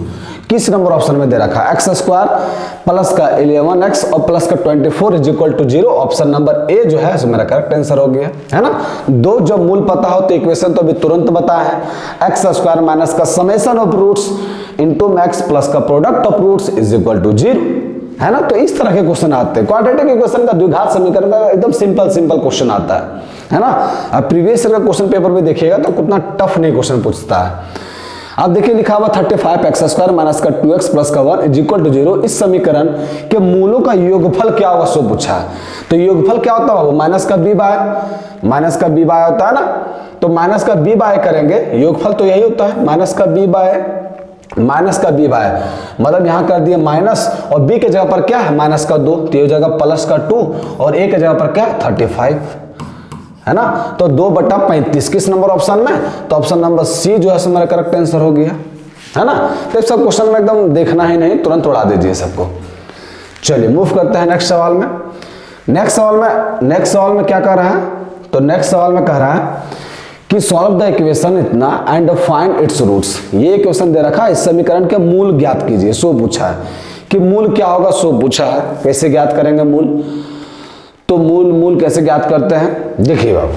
किस नंबर ऑप्शन में दे रखा है, एक्स स्क्वायर प्लस का 11x और प्लस का 24 is equal to 0। Option number A जो है मेरा करेक्ट आंसर हो गया, है ना। 2 जब मूल पता हो तो इक्वेशन तो अभी तुरंत बताया है, एक्स स्क्वायर माइनस का summation of roots into max plus का product of roots is equal to 0, है ना। तो इस तरह के क्वेश्चन आते हैं। क्वाड्रेटिक इक्वेशन का द्विघात समीकरण का एकदम सिंपल क्वेश्चन आता है ना। अब प्रीवियस ईयर का क्वेश्चन पेपर में देखिएगा तो कितना टफ नहीं क्वेश्चन पूछता है। अब देखिए लिखा हुआ 35x स्क्वायर माइनस का 2x प्लस का 1 इज इक्वल टू 0। इस समीकरण के मूलों का योगफल क्या होगा सो पूछा है। तो योगफल क्या होता है बाबू, माइनस का b बाय होता है ना। तो माइनस का b बाय करेंगे, योगफल तो यही होता है माइनस का b बाय मतलब यहाँ कर दिया माइनस और b के जगह पर क्या है माइनस का 2, तो ये जगह प्लस का 2 और a के जगह पर क्या है 35, है ना। तो 2/35 किस नंबर ऑप्शन में, तो ऑप्शन नंबर सी जो है मेरा करेक्ट आंसर हो गया, है ना। तो सब क्वेश्चन में एकदम देखना ही नहीं, तुरंत उड़ा दीजिए सबको। चलिए मूव करते हैं नेक्स्ट सवाल में। नेक्स्ट सवाल में क्या कह रहा है, तो नेक्स्ट सवाल में कह रहा है कि सॉल्व द इक्वेशन इतना एंड फाइंड इट्स रूट्स। ये इक्वेशन दे रखा है, इस समीकरण के मूल ज्ञात कीजिए सो पूछा है कि मूल क्या होगा सो पूछा है। कैसे ज्ञात करेंगे मूल, तो मूल कैसे ज्ञात करते हैं, देखिए बाबू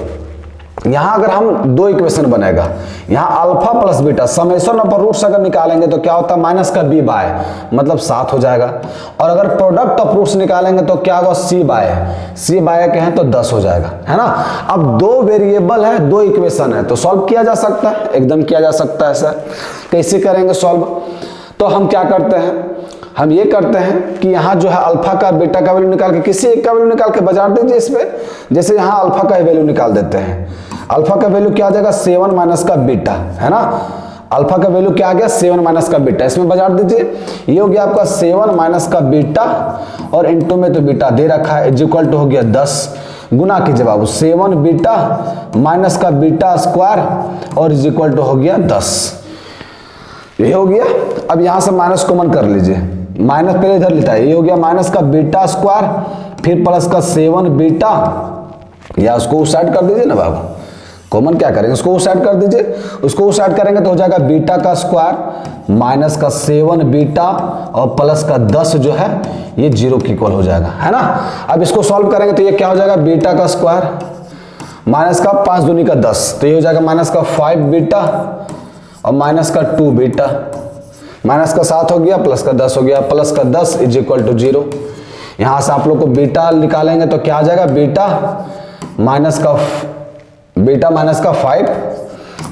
यहां अगर हम 2 इक्वेशन बनेगा, यहां alpha plus beta summation of roots अगर निकालेंगे तो क्या होता है माइनस का b बाय मतलब 7 हो जाएगा। और अगर प्रोडक्ट ऑफ रूट्स निकालेंगे तो क्या होगा c बाय कहें तो 10 हो जाएगा, है ना। अब 2 वेरिएबल है, 2 इक्वेशन है, तो सॉल्व किया जा सकता है, एकदम किया जा सकता है। सर कैसे करेंगे सॉल्व, तो हम क्या करते हैं, हम ये करते हैं कि यहाँ जो है अल्फा का बीटा का वैल्यू निकाल के किसी एक का वैल्यू निकाल के बजा दीजिए इस पे। जैसे यहाँ अल्फा का वैल्यू निकाल देते हैं, अल्फा का वैल्यू क्या आ जाएगा 7 माइनस का बीटा, है ना। अल्फा का वैल्यू क्या आ गया 7 माइनस का बीटा, इसमें बजा दीजिए। ये हो गया आपका 7 माइनस का बीटा और इंटू में तो बीटा दे रखा है इज इक्वल टू हो गया 10। गुना कीजिए बाबू 7 बीटा माइनस का बीटा स्क्वायर और इज इक्वल टू हो गया 10, ये हो गया। अब यहां से माइनस कॉमन कर लीजिए, माइनस पहले इधर लेता है, ये हो गया माइनस का बीटा स्क्वायर, फिर प्लस का 7 बीटा, या उसको उस साइड कर दीजिए ना बाबू, कॉमन क्या करेंगे उसको उस साइड कर दीजिए, उसको उस साइड करेंगे तो हो जाएगा बीटा का स्क्वायर माइनस का 7 बीटा और प्लस का 10 जो है ये 0 के इक्वल हो जाएगा, है ना। अब इसको सॉल्व करेंगे तो ये क्या हो जाएगा, बीटा का स्क्वायर माइनस का 5 दूनी का 10, तो ये हो जाएगा माइनस का 5 बीटा और माइनस का 2 बीटा, माइनस का 7 हो गया प्लस का 10 हो गया, प्लस का 10 इज इक्वल टू 0। यहां से आप लोग को बीटा निकालेंगे तो क्या आ जाएगा, बीटा माइनस का 5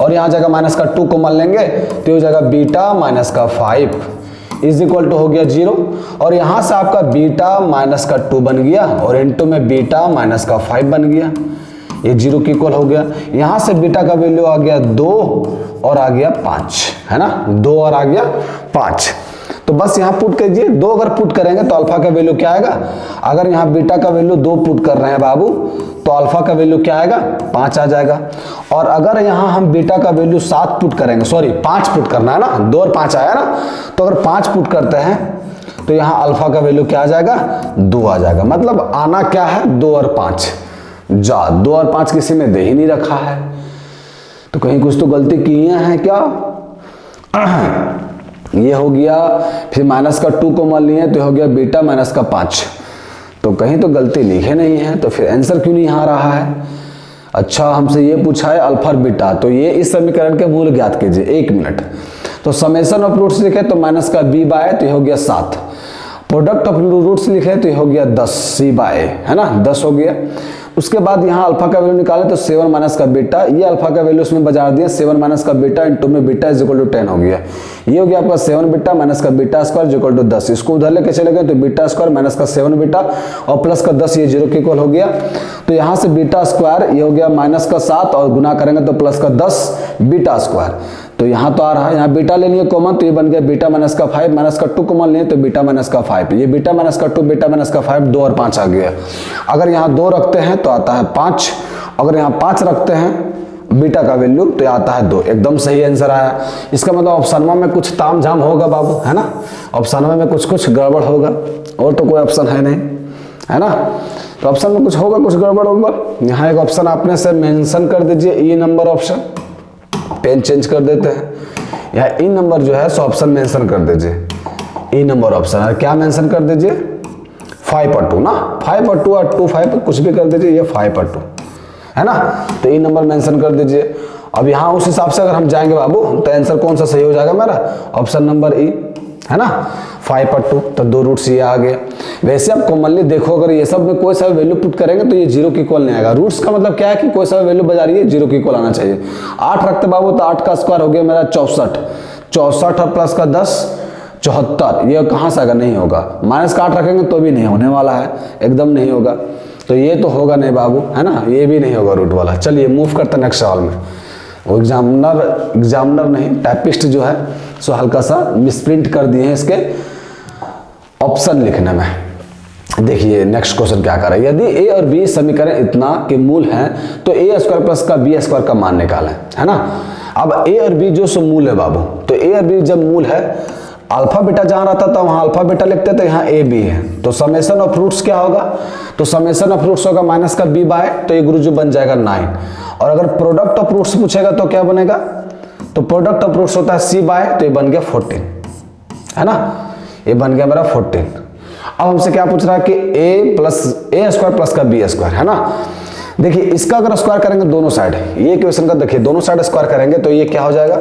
और यहां जाएगा माइनस का 2 को मान लेंगे तो हो जाएगा बीटा माइनस का 5 इज इक्वल टू हो गया 0, और यहां से आपका बीटा माइनस का 2 बन गया और इनटू में बीटा माइनस का 5 बन गया, ये 0 के इक्वल हो गया। यहां से बीटा का वैल्यू आ गया 2 और आ गया 5, है ना, 2 और आ गया 5। तो बस यहाँ पुट कीजिए, 2 अगर पुट करेंगे तो अल्फा का वैल्यू क्या आएगा, अगर यहाँ बीटा का वैल्यू 2 पुट कर रहे हैं बाबू तो अल्फा का वैल्यू क्या आएगा, 5 आ जाएगा। और अगर यहाँ हम बीटा का वैल्यू 7 पुट करेंगे, सॉरी 5 पुट करना है ना, 2 और 5 आया ना, तो अगर 5 पुट करते हैं तो यहाँ अल्फा का वैल्यू क्या आ जाएगा, 2 आ जाएगा। मतलब आना क्या है, 2 और 5, जा 2 और 5 किसी में दे ही नहीं रखा है, तो कहीं कुछ तो गलती किए हैं क्या। ये हो गया, फिर माइनस का 2 को मान लिए तो हो गया बीटा माइनस का 5, तो कहीं तो गलती लिखे नहीं है, तो फिर आंसर क्यों नहीं आ रहा है। अच्छा हमसे ये पूछा है अल्फा और बीटा, तो ये इस समीकरण के मूल ज्ञात कीजिए। 1 मिनट, तो समेशन ऑफ रूट्स लिखे तो माइनस का b बाय तो ये हो गया 7, प्रोडक्ट ऑफ रूट्स लिखे तो ये हो गया 10 c बाय, है ना, 10 हो गया। उसके बाद यहाँ अल्फा का वैल्यू निकाले तो 7 माइनस का बीटा, ये अल्फा का वैल्यू उसमें बजा दिया, 7 माइनस का बीटा इंटू में बीटा इज इक्वल टू 10 हो गया। ये हो गया आपका 7 बीटा माइनस का beta square is equal to 10, इसको उधर लेके चले गए तो बीटा स्क्वायर माइनस का 7 बीटा और प्लस का 10 ये 0 के इक्वल हो गया। तो यहाँ से बीटा स्क्वायर ये हो गया माइनस का 7 और गुना करेंगे तो प्लस का 10 बीटा स्क्वायर, तो यहाँ तो आ रहा है, यहाँ बीटा ले लिए कॉमन तो ये बन गया बीटा माइनस का 5, माइनस का 2 कॉमन लिए तो बीटा माइनस का 5, ये बीटा माइनस का 2 बीटा माइनस का 5, 2 और 5 आ गया। अगर यहाँ 2 रखते हैं तो आता है 5, अगर यहाँ 5 रखते हैं बीटा का वैल्यू तो आता है 2, एकदम सही आंसर आया। इसका मतलब ऑप्शन में कुछ ताम झाम होगा बाबू, है ना, ऑप्शन में कुछ गड़बड़ होगा, और तो कोई ऑप्शन है नहीं, है ना, तो ऑप्शन में कुछ होगा, कुछ गड़बड़ होगा। यहाँ एक ऑप्शन आपने से मेंशन कर दीजिए, ई नंबर ऑप्शन, पेन चेंज कर देते हैं, यहाँ ई नंबर जो है सो ऑप्शन मेंशन कर दीजिए, ई नंबर ऑप्शन, और क्या मेंशन कर दीजिए 5 और 2 ना, 5 और 2 और 2 5 कुछ भी कर दीजिए, ये 5 और 2 है ना, तो ई नंबर मेंशन कर दीजिए। अब यहाँ उस हिसाब से अगर हम जाएंगे बाबू तो आंसर कौन सा सही हो जाएगा मेरा, ऑप्शन नंबर ई, है ना, 5 और 2, तो 2 रूट्स ये आ गए। वैसे आप कॉमनली देखो अगर ये सब में कोई सा वैल्यू पुट करेंगे तो ये 0 के इक्वल नहीं आएगा। रूट्स का मतलब क्या है कि कोई सा वैल्यू बजा रही है 0 के इक्वल आना चाहिए। 8 रखते बाबू तो 8 का स्क्वायर हो गया मेरा 64, 64 और प्लस का 10 74, ये कहाँ से आएगा, नहीं होगा। माइनस का 8 रखेंगे तो भी नहीं होने वाला है, एकदम नहीं होगा, तो ये तो होगा नहीं बाबू, है ना, ये भी नहीं होगा रूट वाला। चलिए मूव करते हैं नेक्स्ट सवाल में। वो एग्जामिनर नहीं, टाइपिस्ट जो है सो हल्का सा मिसप्रिंट कर दिए हैं इसके ऑप्शन लिखने में। देखिए नेक्स्ट क्वेश्चन क्या कर रहा है, यदि ए और बी समीकरण इतना के मूल हैं तो ए स्क्वायर प्लस का बी स्क्वायर का मान निकालें, है ना। अब ए और बी जो सो मूल है बाबू, तो ए और बी जब मूल है, अल्फा बीटा जहां रहता था वहां अल्फा बीटा लिखते थे, यहाँ ए बी है, तो समेशन ऑफ रूट्स क्या होगा, तो समेशन ऑफ रूट्स होगा माइनस का बी बाय, तो ये गुरुजी बन जाएगा 9। और अगर प्रोडक्ट ऑफ रूट्स पूछेगा तो क्या बनेगा, तो प्रोडक्ट ऑफ रूट्स होता है सी बाय, तो ये बन गया 14, है ना, ये बन गया मेरा 14। अब हमसे क्या पूछ रहा है कि ए स्क्वायर प्लस का बी स्क्वायर, है ना। देखिए इसका अगर स्क्वायर करेंगे दोनों साइड, ये क्वेश्चन का देखिए दोनों साइड स्क्वायर करेंगे तो ये क्या हो जाएगा,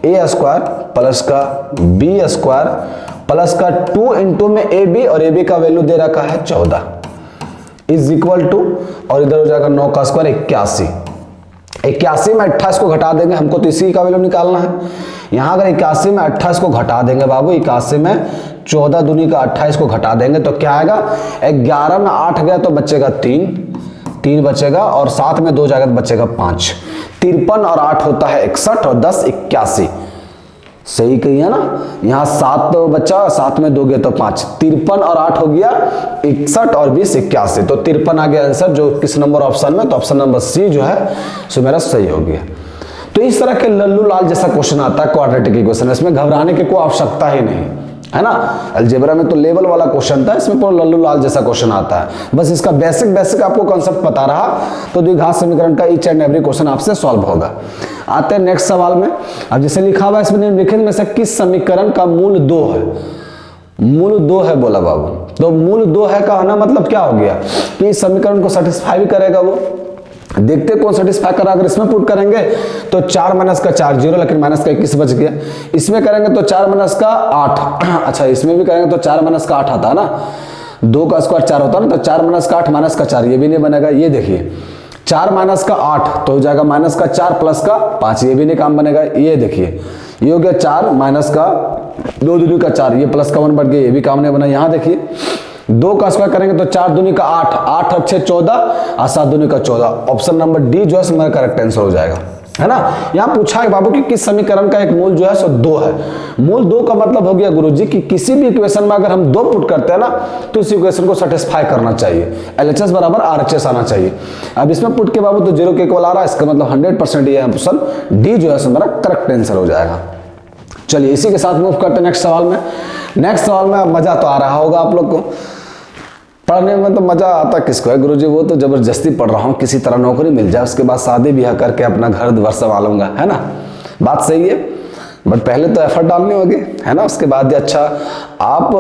ए स्क्वायर प्लस का बी स्क्वायर प्लस का 2 इंटू में ए बी, और ए बी का वैल्यू दे रखा है 14 इज इक्वल टू, और इधर हो जाएगा 9 का स्क्वायर 81। 81 में 28 को घटा देंगे, हमको तो इसी का वैल्यू निकालना है। यहाँ अगर 81 में 28 को घटा देंगे बाबू, 81 में 14 दूनी का 28 को घटा देंगे तो क्या आएगा, 11 में 8 गया तो बचेगा 3 बचेगा, और 7 में 2 जाएगा तो बचेगा 5। 53 और 8 होता है 61 और 10 81, सही कही है ना। यहाँ 7 तो बचा, 7 में 2 गए तो 5, 53 और 8 हो गया 61 और 20 81, तो 53 आ गया आंसर, जो किस नंबर ऑप्शन में, तो ऑप्शन नंबर सी जो है सो मेरा सही हो गया। तो इस तरह के लल्लू लाल जैसा क्वेश्चन आता है क्वाड्रेटिक इक्वेशन, इसमें घबराने की कोई आवश्यकता ही नहीं, है ना। अलजेब्रा में तो लेवल वाला क्वेश्चन था, इसमें पूरा लल्लू लाल जैसा क्वेश्चन आता है। बस इसका बेसिक आपको कॉन्सेप्ट पता रहा तो द्विघात समीकरण का ईच एंड एवरी क्वेश्चन आपसे सॉल्व होगा। आते हैं नेक्स्ट सवाल में। अब जैसे लिखा हुआ है इसमें निम्नलिखित में से किस समीकरण का मूल 2 है? मूल 2 है बोला बाबू, तो मूल 2 है का होना मतलब क्या हो गया कि इस समीकरण को सेटिस्फाई भी करेगा वो। देखते कौन सेटिस्फाई करा। अगर इसमें पुट करेंगे तो 4 माइनस का 4 0, लेकिन माइनस का 21 बच गया। इसमें करेंगे तो 4 माइनस का 8 अच्छा इसमें भी करेंगे तो 4 माइनस का 8 आता है ना, 2 का स्क्वायर 4 होता है ना, तो 4 माइनस का 8 माइनस का 4 ये भी नहीं बनेगा। ये देखिए 4 माइनस का 8 तो हो जाएगा माइनस का 4 प्लस का 5, ये भी नहीं काम बनेगा। ये देखिए ये हो गया 4 माइनस का 2 दूनी का 4, ये प्लस का 1 बढ़ गया, ये भी काम नहीं बना। यहाँ देखिए 2 का स्क्वायर करेंगे तो 4 दूनी का 8, 8 अच्छे 14 और 7 दूनी का 14। ऑप्शन नंबर डी जो है हमारा करेक्ट आंसर हो जाएगा, है ना। यहाँ पूछा है बाबू कि किस समीकरण का एक मूल जो है सो 2 है। मूल 2 का मतलब हो गया गुरुजी कि किसी भी इक्वेशन में अगर हम 2 पुट करते हैं ना तो उस इक्वेशन को सेटिस्फाई करना चाहिए। LHS बराबर RHS आना चाहिए। अब इसमें पुट के बाबू तो 0 के इक्वल आ रहा है, इसका मतलब 100% ये ऑप्शन डी जो है हमारा करेक्ट आंसर हो जाएगा। चलिए इसी के साथ मूव करते हैं नेक्स्ट सवाल में। नेक्स्ट सवाल में मजा तो आ रहा होगा आप लोग को, पढ़ने में तो मजा आता किसको है गुरुजी, वो तो जबरदस्ती पढ़ रहा हूँ, किसी तरह नौकरी मिल जाए उसके बाद शादी ब्याह करके अपना घर द्वार संभालूंगा, है ना। बात सही है, बट पहले तो एफर्ट डालने होंगे, है ना। उसके बाद अच्छा आप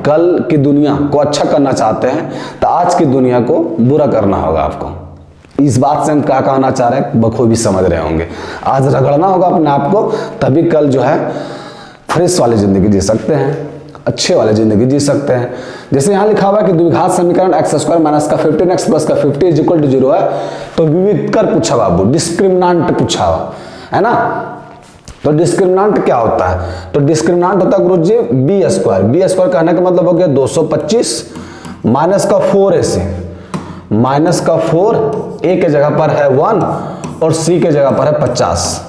कल की दुनिया को अच्छा करना चाहते हैं तो आज की दुनिया को बुरा करना होगा आपको। इस बात से हम क्या कहना चाह रहे हैं बखूबी समझ रहे होंगे। आज रगड़ना होगा अपने आप को, तभी कल जो है फ्रेश वाली जिंदगी जी सकते हैं, अच्छे वाले जिंदगी जी सकते हैं। जैसे यहाँ लिखा हुआ है कि द्विघात समीकरण x स्क्वायर माइनस का 15x प्लस का 50 इज इक्वल टू 0 है, तो विविध कर पूछा बाबू, डिस्क्रिमिनांट पूछा हुआ है ना। तो डिस्क्रिमिनांट क्या होता है? तो डिस्क्रिमिनांट होता है गुरुजी बी स्क्वायर कहने का मतलब हो गया 225 माइनस का 4ac, माइनस का 4 a के जगह पर है 1 और c के जगह पर है 50,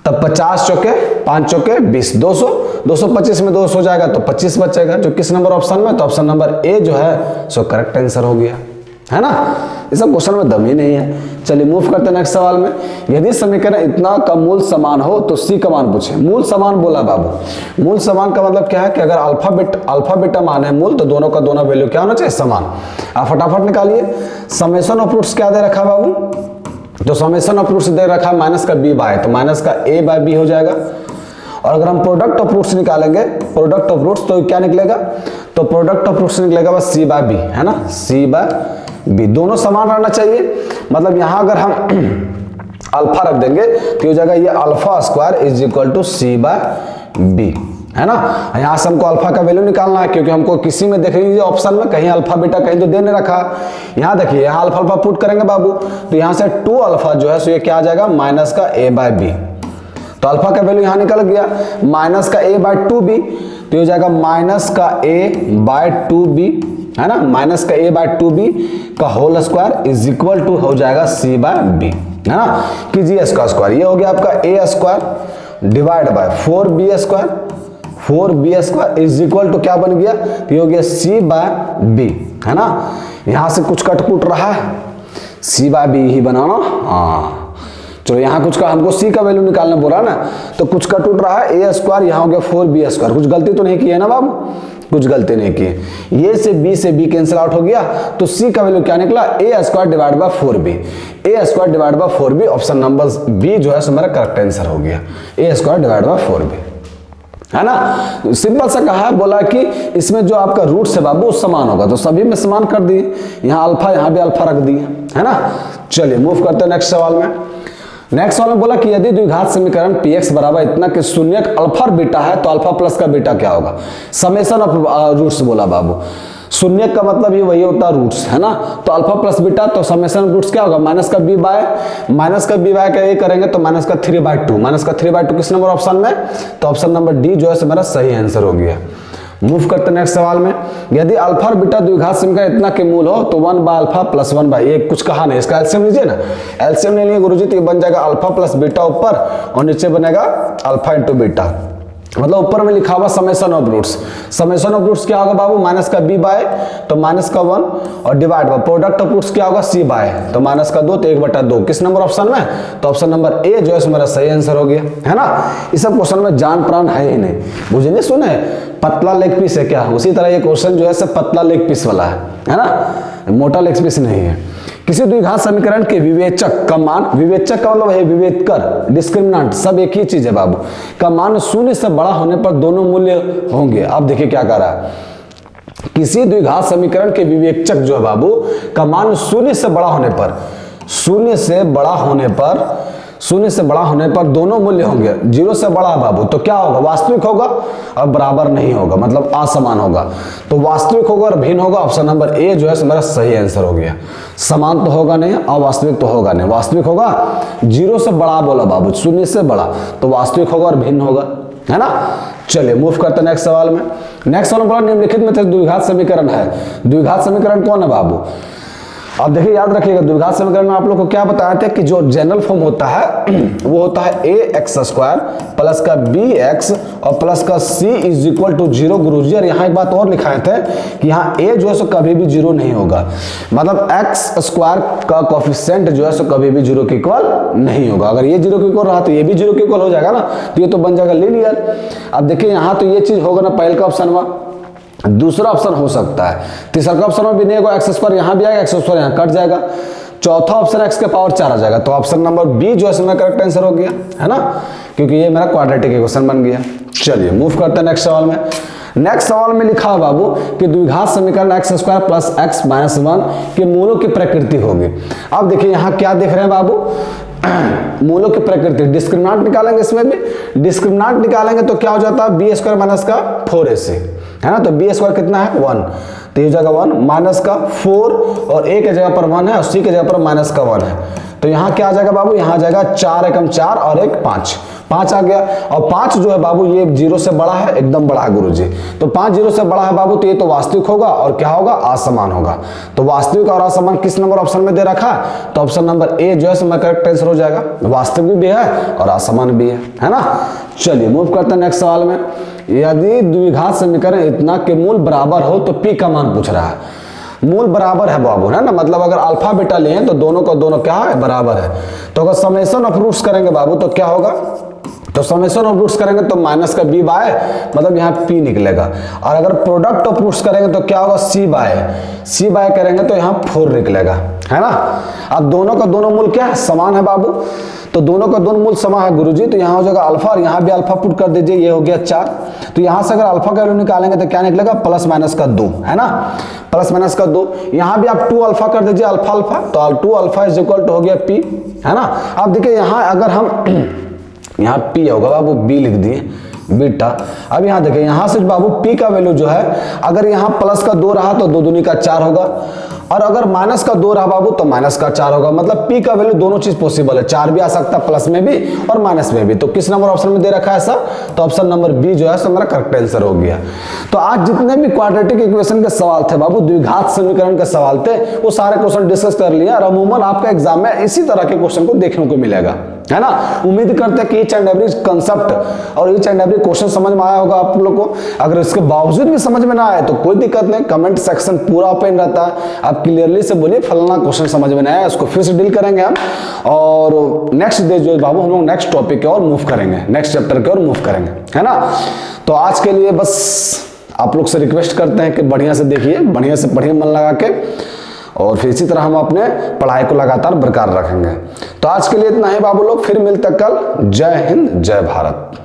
तब 50 चौके 5 चौके 20, 200, 225 में 200 हो जाएगा तो 25 बचेगा, जो किस नंबर ऑप्शन में, तो ऑप्शन नंबर ए जो है सो करेक्ट आंसर हो गया, है ना। इस क्वेश्चन में दम ही नहीं है। चलिए मूव करते हैं नेक्स्ट सवाल में। यदि समीकरण इतना का मूल समान हो तो सी का मान पूछे। मूल समान बोला बाबू, मूल समान का मतलब क्या है कि अगर अल्फा बीटा मान है मूल तो दोनों का दोनों वैल्यू क्या होना चाहिए, समान। आप फटाफट निकालिए। समेशन ऑफ रूट्स क्या दे रखा बाबू, तो समेशन ऑफ रूट्स दे रखा है माइनस का b बाय, तो माइनस का a बाय b हो जाएगा। और अगर हम प्रोडक्ट ऑफ रूट्स निकालेंगे, प्रोडक्ट ऑफ रूट्स, तो क्या निकलेगा, तो प्रोडक्ट ऑफ रूट्स निकलेगा बस c बाय b, है ना, c बाय b। दोनों समान रहना चाहिए। मतलब यहां अगर हम अल्फा रख देंगे तो हो जाएगा ये alpha square is equal to c by b, है ना। यहां से हमको अल्फा का वैल्यू निकालना है, क्योंकि हमको किसी में देख लीजिए ऑप्शन में कहीं अल्फा बीटा कहीं तो दे नहीं रखा। यहां देखिए यहां अल्फा पुट करेंगे बाबू तो यहां से 2 अल्फा जो है सो ये क्या आ जाएगा माइनस का a बाय b, तो अल्फा का वैल्यू यहां निकल गया माइनस का a बाय 2b, तो हो जाएगा माइनस का a बाय 2b, है ना, माइनस का a बाय 2b का whole square is equal to हो जाएगा c बाय b, है ना। कीजिए इसका स्क्वायर, ये हो गया आपका a square divide by 4b square, 4b square is equal to क्या बन गया, तो ये हो गया c बाय b, है ना। यहां से कुछ कटपुट रहा है, c बाय b ही बनाना, हाँ चलो यहाँ कुछ का हमको c का वैल्यू निकालना बोला ना, तो कुछ कट उठ रहा है a स्क्वायर, यहाँ हो गया 4b स्क्वायर। कुछ गलती तो नहीं की है ना बाबू, कुछ गलती नहीं की है। ये से b कैंसिल आउट हो गया, तो c का वैल्यू क्या निकला, a square divide by 4b, a square divide by 4b, option number B जो है हमारा करेक्ट आंसर हो गया, a square divide by 4b, है ना। सिंपल सा कहा है, बोला कि इसमें जो आपका रूट्स है बाबू समान होगा, तो सभी में समान कर दिए, यहाँ अल्फा यहाँ भी अल्फा रख दिए, है ना। चलिए मूव करते हैं नेक्स्ट सवाल में। नेक्स्ट सवाल में बोला कि यदि द्विघात समीकरण px बराबर इतना कि शून्य अल्फा और बीटा है तो अल्फा प्लस का बीटा क्या होगा। समेशन ऑफ रूट्स बोला बाबू, शून्य का मतलब ही वही होता है रूट्स, है ना। तो अल्फा प्लस बीटा, तो समेशन रूट्स क्या होगा माइनस का b बाय का ये करेंगे तो माइनस का 3/2, माइनस का 3/2 किस नंबर ऑप्शन में, तो ऑप्शन नंबर डी जो है मेरा सही आंसर हो गया। मूव करते नेक्स्ट सवाल में। यदि अल्फा और बीटा द्विघात समीकरण इतना के मूल हो तो 1 बाय अल्फा प्लस 1 बाय, ये कुछ कहा नहीं, इसका एलसीएम लीजिए ना, एलसीएम ले लिए गुरुजी तो ये बन जाएगा अल्फा प्लस बीटा ऊपर और नीचे बनेगा अल्फा इंटू बीटा, मतलब ऊपर में लिखा हुआ summation of roots, summation of roots क्या होगा बाबू, माइनस का b बाय तो माइनस का 1 और divide by product of roots क्या होगा c बाय तो माइनस का 2 तो 1/2। किस नंबर ऑप्शन में, तो ऑप्शन नंबर ए जो है मेरा सही आंसर हो गया, है ना। इस सब क्वेश्चन में जान प्राण है ही नहीं, मुझे नहीं सुने पतला लेग पीस है क्या, उसी तरह ये क्वेश्चन जो है सब पतला लेग पीस वाला है ना, मोटा लेग पीस नहीं है। किसी द्विघात समीकरण के विवेचक का मान, विवेचक का मतलब है विवेचकर, डिस्क्रिमिनेंट सब एक ही चीज है बाबू, का मान शून्य से बड़ा होने पर दोनों मूल्य होंगे। अब देखिए क्या कह रहा है, किसी द्विघात समीकरण के विवेचक जो है बाबू का मान शून्य से बड़ा होने पर, शून्य से बड़ा होने पर, शून्य से बड़ा होने पर दोनों मूल्य होंगे। 0 से बड़ा है बाबू तो क्या होगा, वास्तविक होगा और बराबर नहीं होगा, मतलब असमान होगा। तो वास्तविक होगा और भिन्न होगा, ऑप्शन नंबर ए जो है मेरा सही आंसर हो गया। समान तो होगा नहीं, अवास्तविक तो होगा नहीं, वास्तविक होगा। 0 से बड़ा बोला बाबू, शून्य से बड़ा तो वास्तविक होगा और भिन्न होगा, है ना। चलिए मूव करते हैं नेक्स्ट सवाल में। नेक्स्ट सवाल बोला निम्नलिखित में से द्विघात समीकरण है, द्विघात समीकरण कौन है बाबू। अब देखिए याद रखिएगा, द्विघात समीकरण में आप लोग को क्या बताया था कि जो जनरल फॉर्म होता है वो होता है ax² प्लस का bx और प्लस का c इज इक्वल टू 0 गुरुजी। और यहाँ एक बात और लिखाए थे कि यहाँ a जो है सो कभी भी 0 नहीं होगा, मतलब x² का कोफिशिएंट जो है सो कभी भी 0 के इक्वल नहीं होगा। अगर ये 0 के इक्वल रहा तो ये भी 0 के इक्वल हो जाएगा ना, तो ये तो बन जाएगा लीनियर। अब देखिए यहाँ तो ये चीज होगा ना पहले का ऑप्शन में, दूसरा ऑप्शन हो सकता है, तीसरा का ऑप्शन में भी नहीं होगा, x² यहाँ भी आएगा, x² यहाँ कट जाएगा, चौथा ऑप्शन x के पावर 4 आ जाएगा। तो ऑप्शन नंबर बी जो है मेरा करेक्ट आंसर हो गया, है ना, क्योंकि ये मेरा क्वाड्रेटिक इक्वेशन बन गया। चलिए मूव करते हैं नेक्स्ट सवाल में। नेक्स्ट सवाल में लिखा है बाबू कि द्विघात समीकरण x² प्लस x माइनस 1 के मूलों की प्रकृति होगी। अब देखिए यहाँ क्या देख रहे हैं बाबू, मूलों की प्रकृति, डिस्क्रिमिनेंट निकालेंगे, इसमें भी डिस्क्रिमिनेंट निकालेंगे तो क्या हो जाता है b² माइनस का 4ac, है ना। तो b² कितना है 1, तो ये जगह 1 माइनस का 4 और a के जगह पर 1 है और c के जगह पर माइनस का 1 है। तो यहाँ क्या आ जाएगा बाबू, यहाँ आ जाएगा 4 एकम 4 और 1 5, 5 आ गया। और 5 जो है बाबू ये 0 से बड़ा है, एकदम बड़ा है गुरुजी। तो 5 0 से बड़ा है बाबू तो ये तो वास्तविक होगा और क्या होगा, असमान होगा। तो वास्तविक और असमान किस नंबर ऑप्शन में दे रखा है, तो ऑप्शन नंबर ए जो है करेक्ट आंसर हो जाएगा, वास्तविक भी है और असमान भी है ना। चलिए मूव करते हैं नेक्स्ट सवाल में। यदि द्विघात समीकरण इतना के मूल बराबर हो तो p का मान पूछ रहा है। मूल बराबर है बाबू, है ना, मतलब अगर अल्फा बीटा लें तो दोनों का दोनों क्या है, बराबर है। तो अगर समेशन ऑफ रूट्स करेंगे बाबू तो क्या होगा, तो समेशन ऑफ रूट्स करेंगे तो माइनस का b बाय मतलब यहाँ p निकलेगा। और अगर प्रोडक्ट ऑफ रूट्स करेंगे तो क्या होगा, c बाय करेंगे तो यहाँ 4 निकलेगा, है ना। अब दोनों का दोनों मूल क्या है, समान है बाबू, तो दोनों का दोनों मूल समान है गुरुजी। तो यहाँ हो जाएगा अल्फा और यहाँ भी अल्फा पुट कर दीजिए, ये हो गया 4। तो यहाँ से अगर अल्फा का वैल्यू निकालेंगे तो क्या निकलेगा, प्लस माइनस का 2, है ना, प्लस माइनस का 2। यहाँ भी आप 2 अल्फा कर दीजिए, अल्फा अल्फा, तो 2 अल्फा इज इक्वल टू हो गया p, है ना। अब देखिए यहाँ अगर हम यहाँ p होगा बाबू, b लिख दिए बीटा। अब यहाँ देखिए यहाँ से बाबू p का वैल्यू जो है, अगर यहाँ प्लस का 2 रहा तो 2 दूनी का 4 होगा, और अगर माइनस का 2 रहा बाबू तो माइनस का 4 होगा। मतलब p का वैल्यू दोनों चीज पॉसिबल है, 4 भी आ सकता है प्लस में भी और माइनस में भी। तो किस नंबर ऑप्शन में दे रखा है सर, तो ऑप्शन नंबर बी जो है सर मेरा करेक्ट आंसर हो गया। तो आज जितने भी क्वाड्रेटिक इक्वेशन के सवाल थे बाबू, द्विघात समीकरण के सवाल थे, वो सारे क्वेश्चन डिस्कस कर लिया। और अमूमन आपका एग्जाम में इसी तरह के क्वेश्चन को देखने को मिलेगा, है ना। उम्मीद करते हैं कि ईच एंड एवरी कंसेप्ट और ईच एंड एवरी क्वेश्चन समझ में आया होगा आप लोग को। अगर इसके बावजूद भी समझ में ना आए तो कोई दिक्कत नहीं, कमेंट सेक्शन पूरा ओपन रहता है, आप क्लियरली से बोलिए फलाना क्वेश्चन समझ में ना आया, उसको फिर से डील करेंगे हम। और नेक्स्ट डे जो बाबू हम लोग नेक्स्ट टॉपिक की ओर मूव करेंगे, नेक्स्ट चैप्टर की ओर मूव करेंगे, है ना। तो आज के लिए बस आप लोग से रिक्वेस्ट करते हैं कि बढ़िया से देखिए, बढ़िया से पढ़िए मन लगा के, और फिर इसी तरह हम अपने पढ़ाई को लगातार बरकरार रखेंगे। तो आज के लिए इतना ही बाबू लोग, फिर मिलते कल। जय हिंद, जय भारत।